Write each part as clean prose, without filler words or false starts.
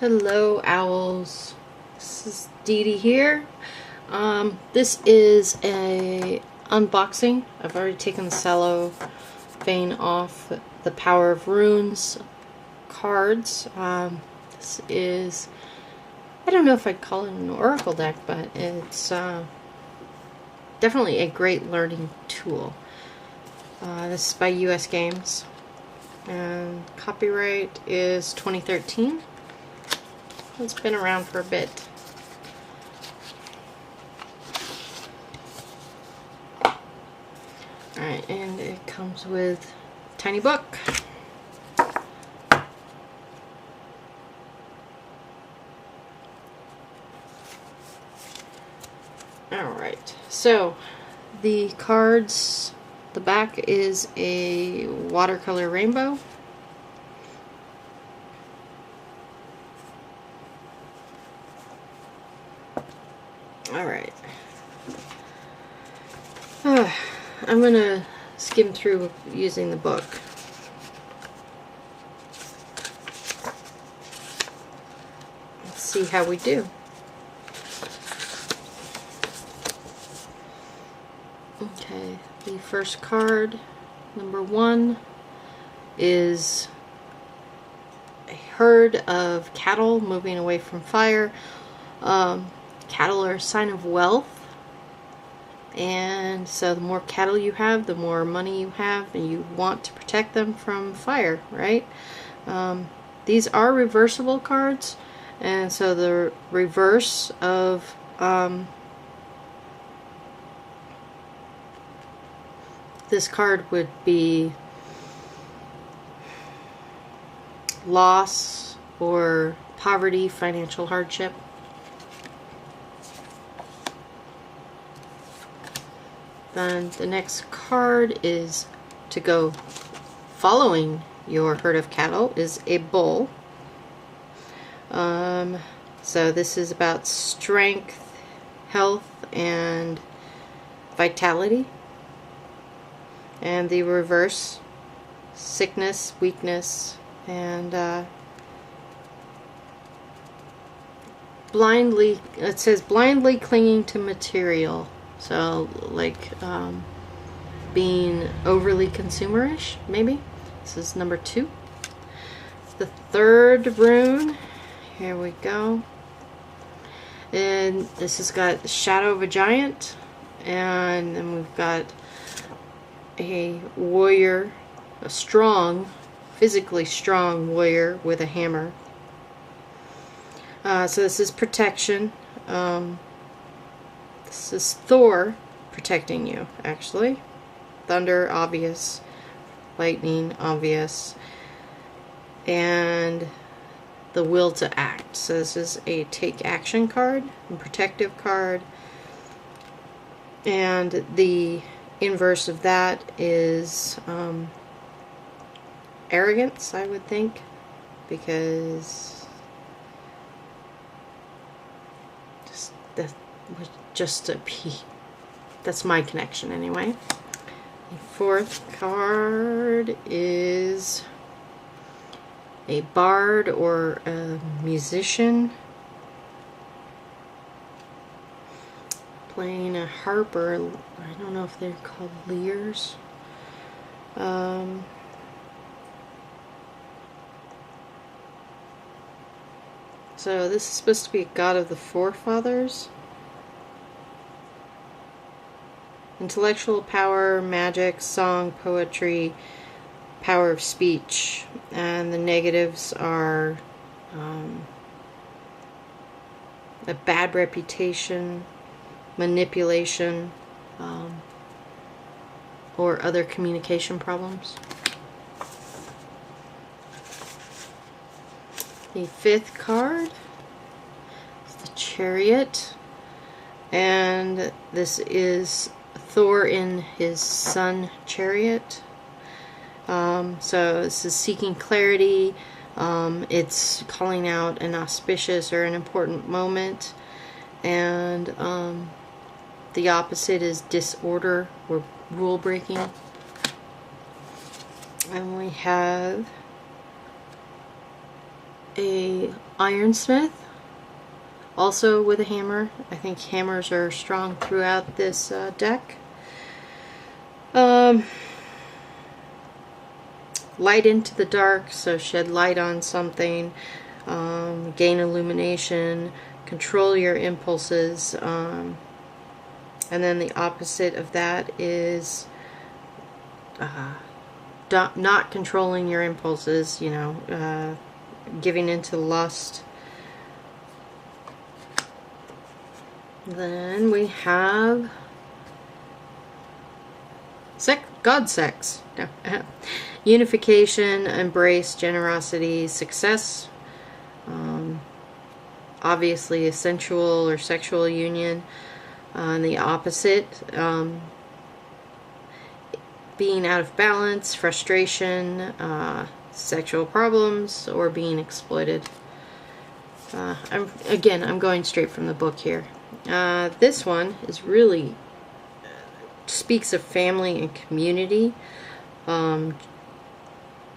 Hello, owls. This is Dee Dee here. This is a unboxing. I've already taken the cellophane off the Power of Runes cards. This is, I don't know if I'd call it an oracle deck, but it's definitely a great learning tool. This is by US Games, and copyright is 2013. It's been around for a bit. Alright, and it comes with a tiny book. Alright, so the cards, the back is a watercolor rainbow. Alright. I'm going to skim through using the book. Let's see how we do. Okay, the first card, number 1, is a herd of cattle moving away from fire. Cattle are a sign of wealth, and so the more cattle you have, the more money you have, and you want to protect them from fire, right? These are reversible cards, and so the reverse of this card would be loss or poverty, financial hardship. Then the next card is to go following your herd of cattle is a bull. So this is about strength, health, and vitality. And the reverse, sickness, weakness, and blindly, it says blindly clinging to material. So, like, being overly consumerish, maybe. This is number 2. The third rune, here we go. And this has got the shadow of a giant. And then we've got a warrior, a strong, physically strong warrior with a hammer. So this is protection. This is Thor protecting you, actually. Thunder, obvious. Lightning, obvious. And the will to act. So this is a take action card, a protective card. And the inverse of that is arrogance, I would think. Because just a P. That's my connection anyway. The fourth card is a bard or a musician playing a harp, or I don't know if they're called lyres. So this is supposed to be a god of the forefathers. Intellectual power, magic, song, poetry, power of speech, and the negatives are a bad reputation, manipulation, or other communication problems. The fifth card is the Chariot, and this is Thor in his sun chariot. So this is seeking clarity. It's calling out an auspicious or an important moment, and the opposite is disorder or rule breaking. And we have a a ironsmith, also with a hammer. I think hammers are strong throughout this deck. Light into the dark, so shed light on something, gain illumination, control your impulses, and then the opposite of that is not controlling your impulses, you know, giving into lust. Then we have God sex. No. Unification, embrace, generosity, success. Obviously a sensual or sexual union. And the opposite, being out of balance, frustration, sexual problems, or being exploited. I'm going straight from the book here. This one is really speaks of family and community.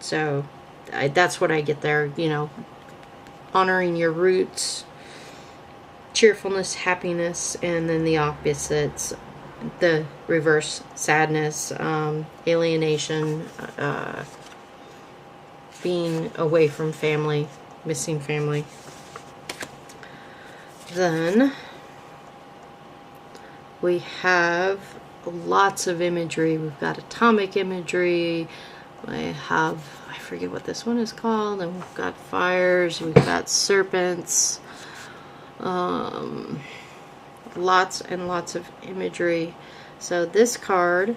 So that's what I get there, you know, honoring your roots, cheerfulness, happiness, and then the opposites, the reverse, sadness, alienation, being away from family, missing family. Then we have lots of imagery. We've got atomic imagery. I forget what this one is called. And we've got fires. We've got serpents. Lots and lots of imagery. So this card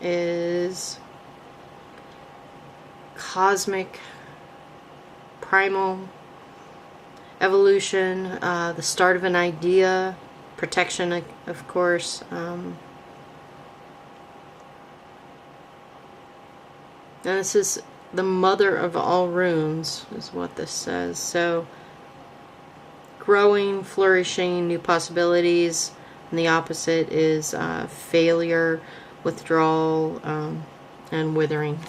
is cosmic, primal, evolution, the start of an idea, protection, of course. And this is the mother of all runes, is what this says. So, growing, flourishing, new possibilities. And the opposite is failure, withdrawal, and withering.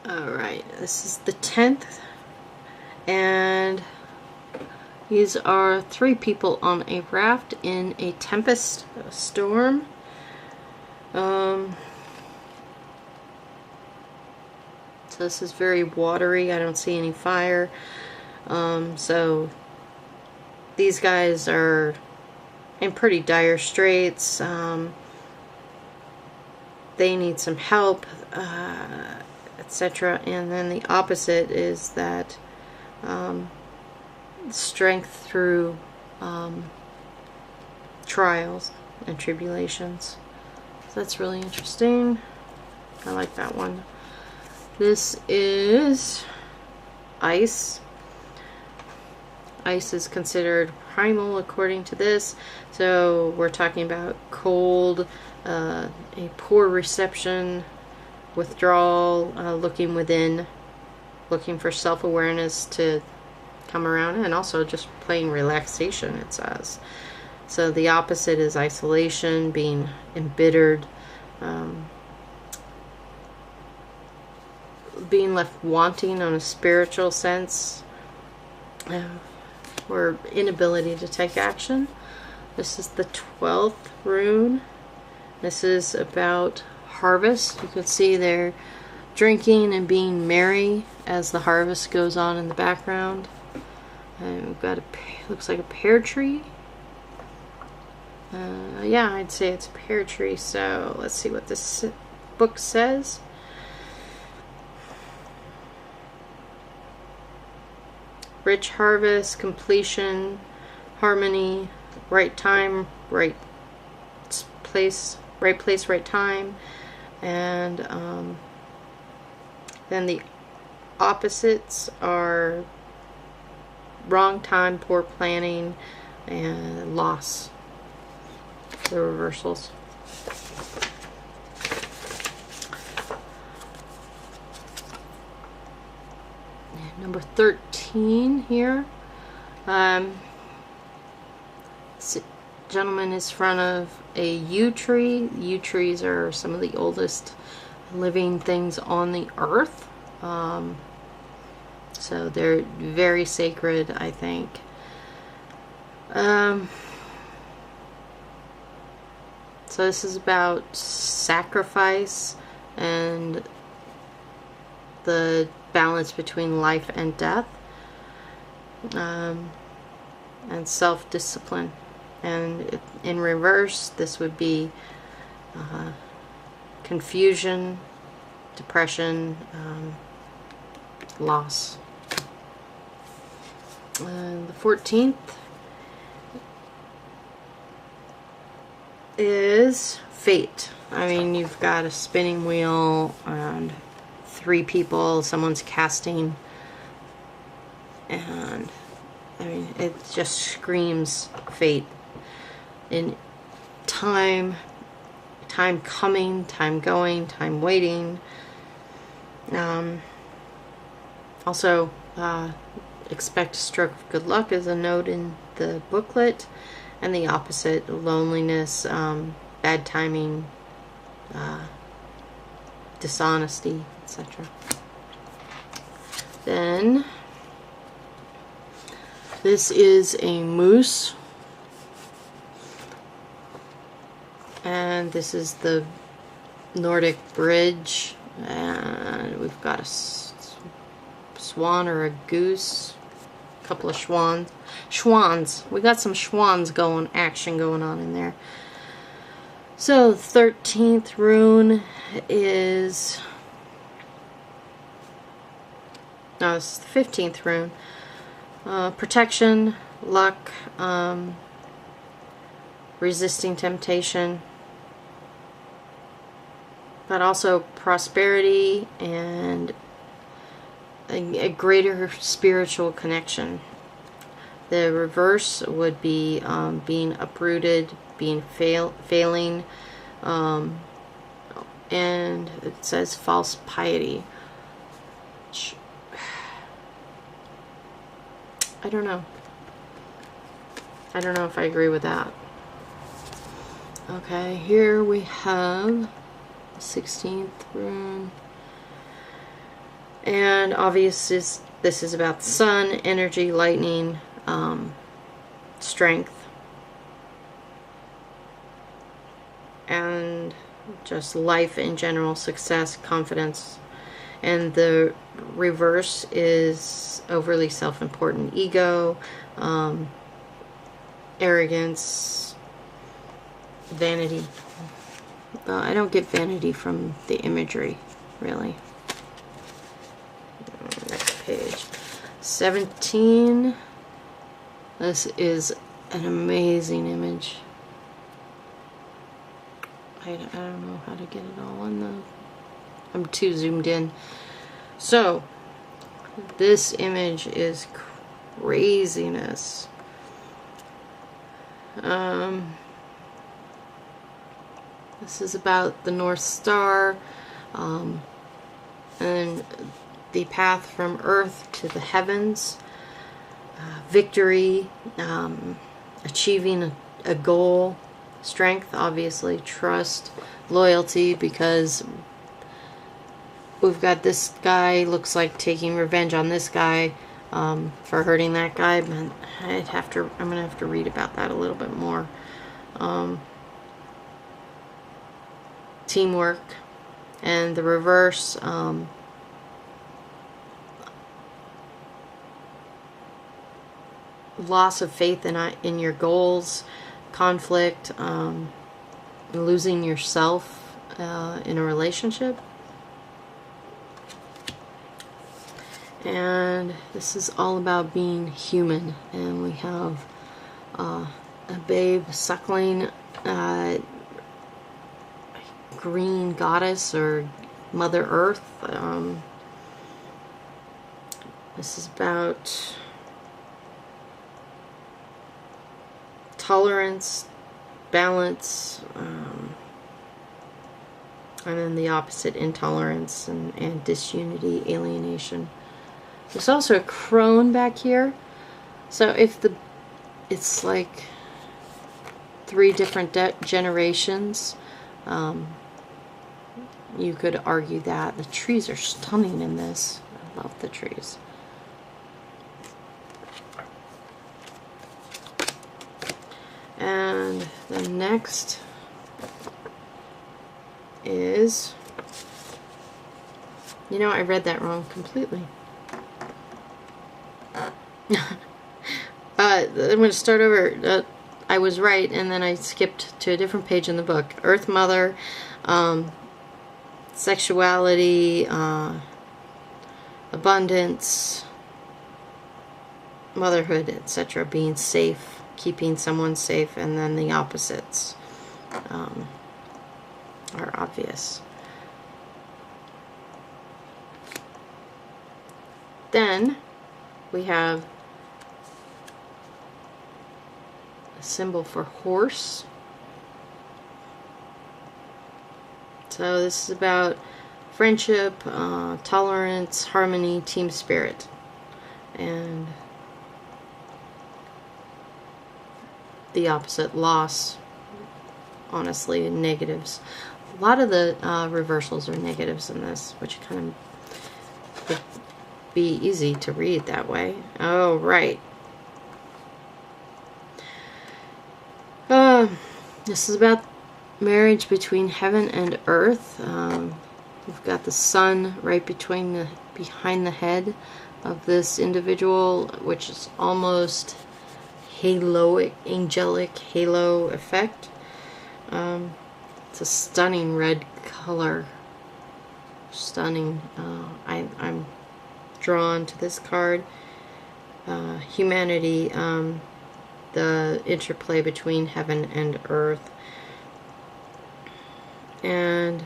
Alright, this is the 10th. And these are 3 people on a raft in a tempest, a storm. So this is very watery. I don't see any fire. So these guys are in pretty dire straits. They need some help, etc. And then the opposite is that strength through trials and tribulations. So that's really interesting. I like that one. This is ice. Ice is considered primal according to this. So we're talking about cold, a poor reception, withdrawal, looking within, looking for self-awareness to come around, and also just plain relaxation, it says. So the opposite is isolation, being embittered, being left wanting on a spiritual sense, or inability to take action. This is the 12th rune. This is about harvest. You can see they're drinking and being merry as the harvest goes on in the background. And we've got looks like a pear tree. Yeah, I'd say it's a pear tree. So let's see what this book says. Rich harvest, completion, harmony, right time, right place, right time. And then the opposites are wrong time, poor planning, and loss. The reversals. Number 13 here. This gentleman is in front of a yew tree. Yew trees are some of the oldest living things on the earth. So they're very sacred, I think. So this is about sacrifice and the balance between life and death, and self-discipline. And in reverse, this would be confusion, depression, loss. And the 14th is fate. I mean, you've got a spinning wheel and 3 people, someone's casting, and I mean, it just screams fate. In time coming, time going, time waiting. Also, expect a stroke of good luck as a note in the booklet, and the opposite, loneliness, bad timing, dishonesty, etc. Then this is a moose, and this is the Nordic bridge, and we've got a swan or a goose, a couple of schwans. We got some schwans action going on in there. So 13th rune is, no, it's the 15th rune. Protection, luck, resisting temptation, but also prosperity and a greater spiritual connection. The reverse would be being uprooted, being failing, and it says false piety. I don't know. I don't know if I agree with that. Okay, here we have the 16th rune. And obviously this is about the sun, energy, lightning, strength, and just life in general, success, confidence. And the reverse is overly self-important, ego, arrogance, vanity. Well, I don't get vanity from the imagery, really. Next page. 17. This is an amazing image. I don't know how to get it all on the... I'm too zoomed in. So, this image is craziness. This is about the North Star, and the path from Earth to the heavens, victory, achieving a goal, strength, obviously, trust, loyalty, because we've got this guy looks like taking revenge on this guy for hurting that guy, but I'm gonna have to read about that a little bit more. Teamwork, and the reverse, loss of faith in your goals, conflict, losing yourself in a relationship. And this is all about being human, and we have a babe suckling green goddess or Mother Earth. This is about tolerance, balance, and then the opposite, intolerance and disunity, alienation. There's also a crone back here. So if it's like 3 different generations, you could argue that. The trees are stunning in this. I love the trees. The next is, you know, I read that wrong completely. I'm going to start over. I was right, and then I skipped to a different page in the book. Earth Mother, sexuality, abundance, motherhood, etc. Being safe, keeping someone safe, and then the opposites are obvious. Then we have a symbol for horse. So this is about friendship, tolerance, harmony, team spirit, and the opposite, loss, honestly, negatives. A lot of the reversals are negatives in this, which kind of would be easy to read that way. Oh, right. This is about marriage between heaven and earth. We've got the sun right behind the head of this individual, which is almost haloic, angelic halo effect. It's a stunning red color. Stunning. I'm drawn to this card. Humanity, the interplay between heaven and earth. And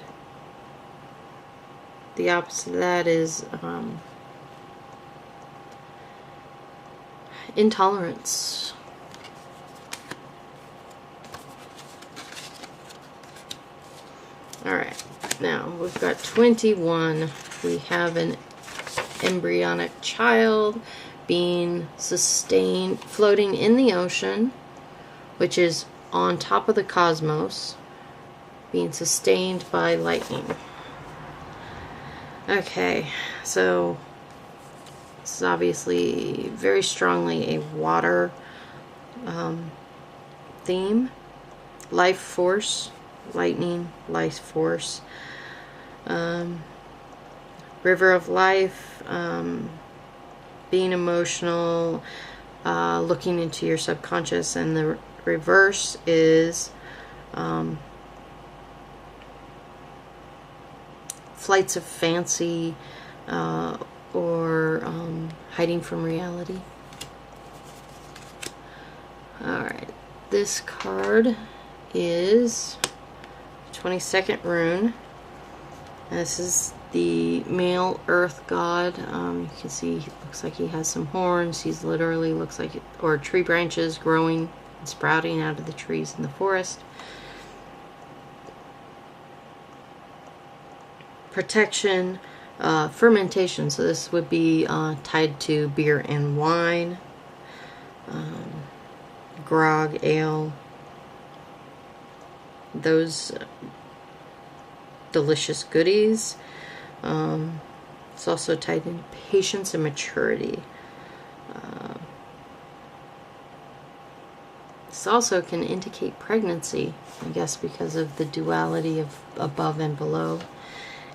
the opposite of that is intolerance. Alright, now we've got 21. We have an embryonic child being sustained, floating in the ocean, which is on top of the cosmos, being sustained by lightning. Okay, so this is obviously very strongly a water theme. Life force, lightning, life force. River of life, being emotional, looking into your subconscious, and the reverse is flights of fancy, or hiding from reality. Alright, this card is 22nd rune. And this is the male earth god. You can see he looks like he has some horns. He's literally looks like or tree branches growing and sprouting out of the trees in the forest. Protection, fermentation. So this would be tied to beer and wine, grog, ale, those delicious goodies. It's also tied in patience and maturity. This also can indicate pregnancy, I guess, because of the duality of above and below.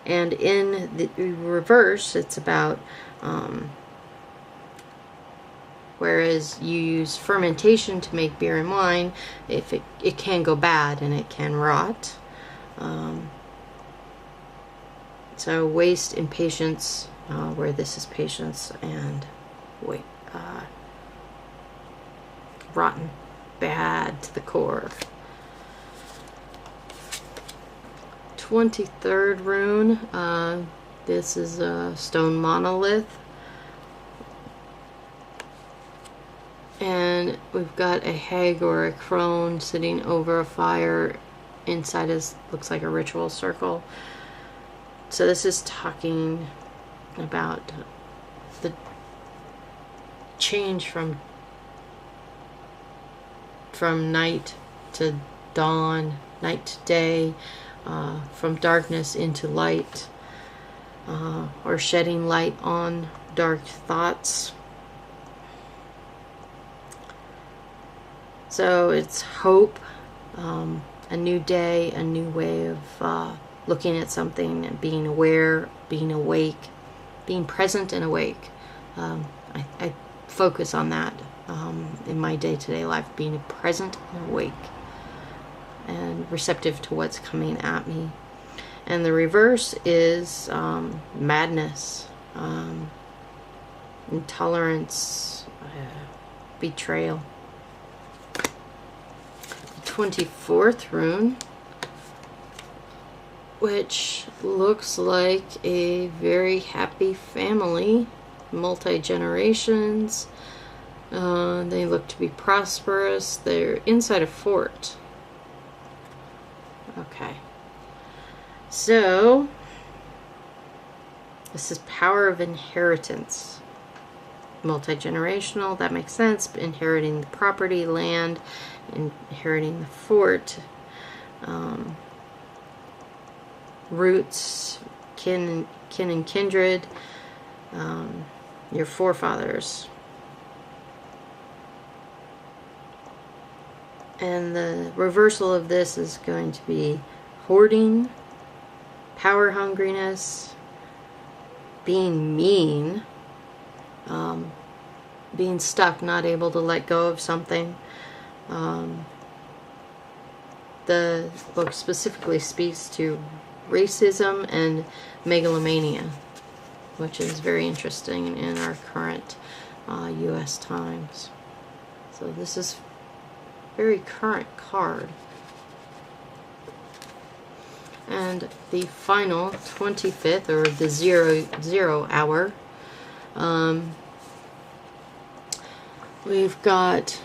And in the reverse, it's about, whereas you use fermentation to make beer and wine, if it can go bad and it can rot. So waste and patience, where this is patience, and wait, rotten, bad to the core. 23rd rune, this is a stone monolith, and we've got a hag or a crone sitting over a fire inside his, looks like a ritual circle. So this is talking about the change from night to dawn, night to day, from darkness into light, or shedding light on dark thoughts. So it's hope a new day, a new way of looking at something and being aware, being awake, being present and awake. I focus on that in my day-to-day life, being present and awake and receptive to what's coming at me. And the reverse is madness, intolerance, betrayal. The 24th rune, which looks like a very happy family, multi-generations. They look to be prosperous. They're inside a fort. Okay. So, this is power of inheritance. Multi-generational, that makes sense. Inheriting the property, land, inheriting the fort. Roots, kin and kindred. Your forefathers. And the reversal of this is going to be hoarding, power hungriness, being mean, being stuck, not able to let go of something. The book specifically speaks to racism and megalomania, which is very interesting in our current U.S. times. So this is a very current card. And the final 25th, or the 0 hour, we've got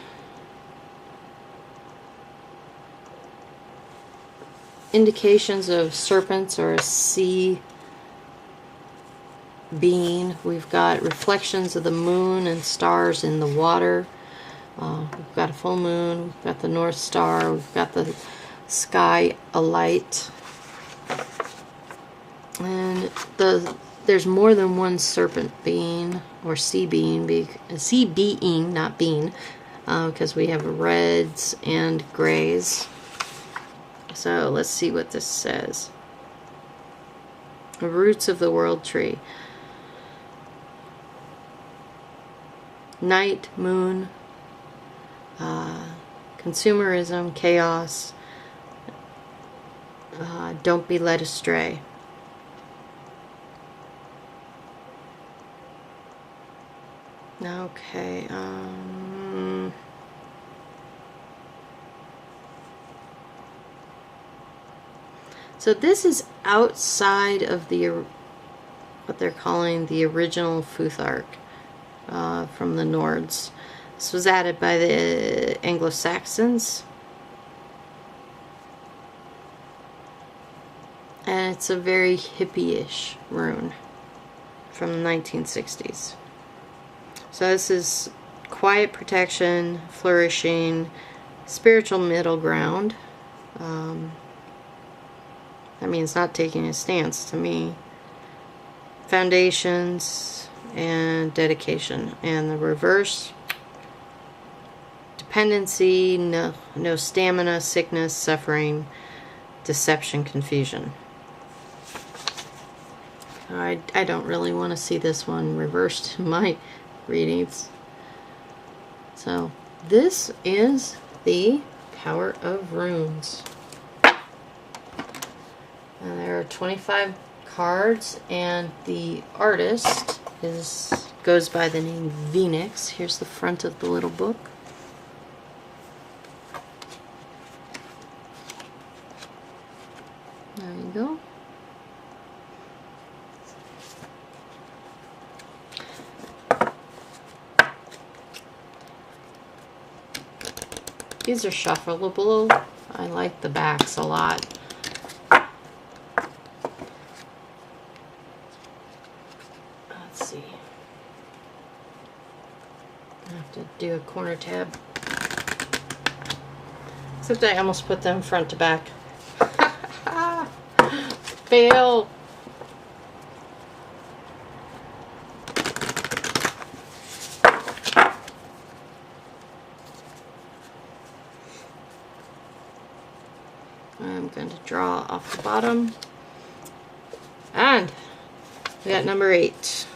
indications of serpents or a sea being. We've got reflections of the moon and stars in the water. We've got a full moon. We've got the North Star. We've got the sky alight. And there's more than one serpent being or sea being, not being, because we have reds and grays. So let's see what this says. The roots of the world tree. Night, moon, consumerism, chaos. Don't be led astray. Okay. So this is outside of what they're calling the original Futhark from the Nords. This was added by the Anglo-Saxons. And it's a very hippie-ish rune from the 1960s. So this is quiet protection, flourishing, spiritual middle ground. That means not taking a stance to me. Foundations and dedication. And the reverse, dependency, no stamina, sickness, suffering, deception, confusion. I don't really want to see this one reversed in my readings. So this is the power of runes. And there are 25 cards, and the artist goes by the name Phoenix. Here's the front of the little book. There you go. These are shuffleable. I like the backs a lot. Let's see. I have to do a corner tab. Except I almost put them front to back. Fail! going to draw off the bottom. And we got number 8.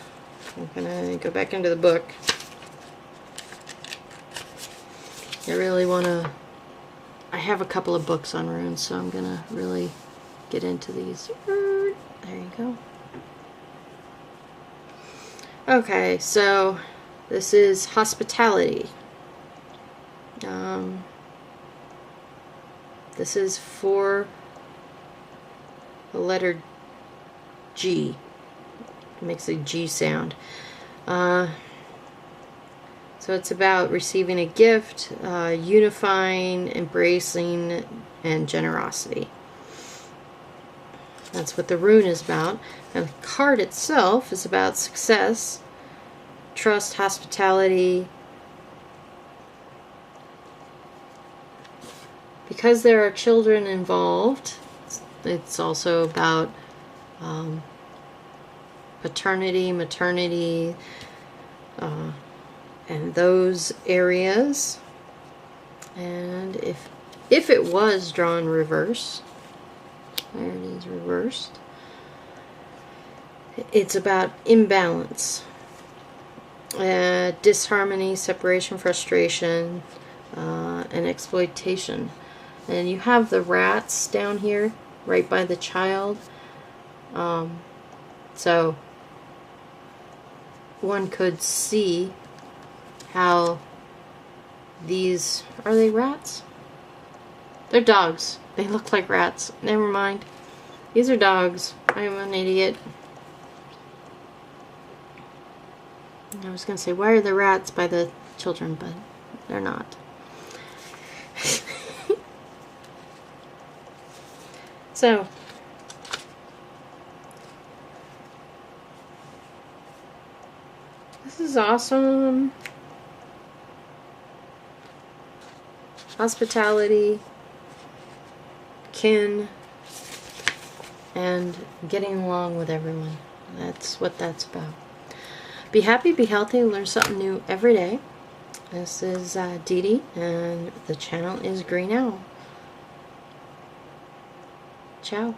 I'm going to go back into the book. I really want to... I have a couple of books on runes, so I'm going to really get into these. There you go. Okay, so this is hospitality. This is for the letter G. It makes a G sound. So it's about receiving a gift, unifying, embracing, and generosity. That's what the rune is about. And the card itself is about success, trust, hospitality. Because there are children involved, it's also about paternity, maternity, and those areas. And if it was drawn reverse, there it is reversed, it's about imbalance, disharmony, separation, frustration, and exploitation. And you have the rats down here right by the child, so one could see how these, are they rats? They're dogs. They look like rats. Never mind. These are dogs. I'm an idiot. I was going to say, why are the rats by the children? But they're not. So, this is awesome. Hospitality, kin, and getting along with everyone. That's what that's about. Be happy, be healthy, learn something new every day. This is Dee Dee, and the channel is GrunEule. Ciao.